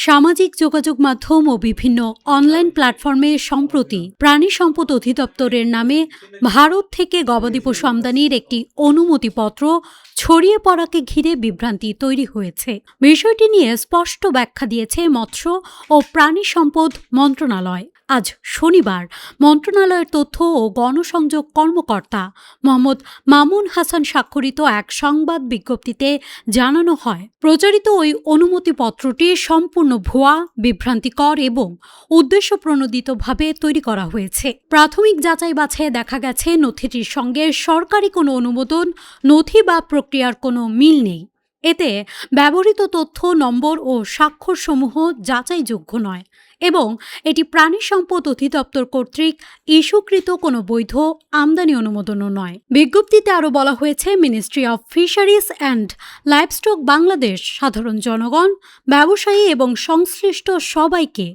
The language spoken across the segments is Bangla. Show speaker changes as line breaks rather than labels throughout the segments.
সামাজিক যোগাযোগ মাধ্যম ও বিভিন্ন অনলাইন প্ল্যাটফর্মে সম্প্রতি প্রাণী সম্পদ অধিদপ্তরের নামে ভারত থেকে গবাদি পশু আমদানির একটি অনুমতিপত্র ছড়িয়ে পড়াকে ঘিরে বিভ্রান্তি তৈরি হয়েছে। বিষয়টি নিয়ে স্পষ্ট ব্যাখ্যা দিয়েছে মৎস্য ও প্রাণী সম্পদ মন্ত্রণালয়। আজ শনিবার মন্ত্রণালয়ের তথ্য ও গণসংযোগ কর্মকর্তা মোহাম্মদ মামুন হাসান স্বাক্ষরিত এক সংবাদ বিজ্ঞপ্তিতে জানানো হয়, প্রচারিত ওই অনুমতিপত্রটি সম্পূর্ণ ভুয়া, বিভ্রান্তিকর এবং উদ্দেশ্যপ্রণোদিতভাবে তৈরি করা হয়েছে। প্রাথমিক যাচাই বাছাইয়ে দেখা গেছে নথিটির সঙ্গে সরকারি কোনো অনুমোদন, নথি বা প্রক্রিয়ার কোনো মিল নেই। এতে ব্যবহৃত তথ্য, নম্বর ও স্বাক্ষরসমূহ যাচাইযোগ্য নয় এবং এটি প্রাণী সম্পদ অধিদপ্তর কর্তৃক ইস্যুকৃত কোনো বৈধ আমদানি অনুমোদনও নয়। বিজ্ঞপ্তিতে আরও বলা হয়েছে, ministry of fisheries and livestock Bangladesh সাধারণ জনগণ, ব্যবসায়ী এবং সংশ্লিষ্ট সবাইকে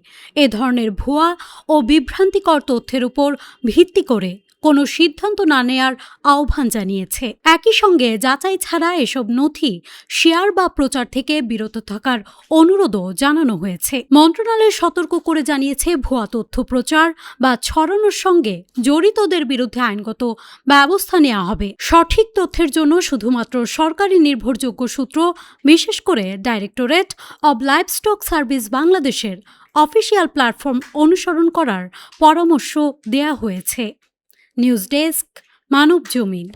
এ ধরনের ভুয়া ও বিভ্রান্তিকর তথ্যের উপর ভিত্তি করে কোনো সিদ্ধান্ত না নেয়ার আহ্বান জানিয়েছে। একই সঙ্গে যাচাই ছাড়া এসব নথি শেয়ার বা প্রচার থেকে বিরত থাকার অনুরোধও জানানো হয়েছে। মন্ত্রণালয় সতর্ক করে জানিয়েছে, ভুয়া তথ্য প্রচার বা ছড়ানোর সঙ্গে জড়িতদের বিরুদ্ধে আইনগত ব্যবস্থা নেওয়া হবে। সঠিক তথ্যের জন্য শুধুমাত্র সরকারি নির্ভরযোগ্য সূত্র, বিশেষ করে ডাইরেক্টরেট অব লাইভস্টক সার্ভিস বাংলাদেশের অফিসিয়াল প্ল্যাটফর্ম অনুসরণ করার পরামর্শ দেয়া হয়েছে। নিউজ ডেস্ক, মানব জমিন।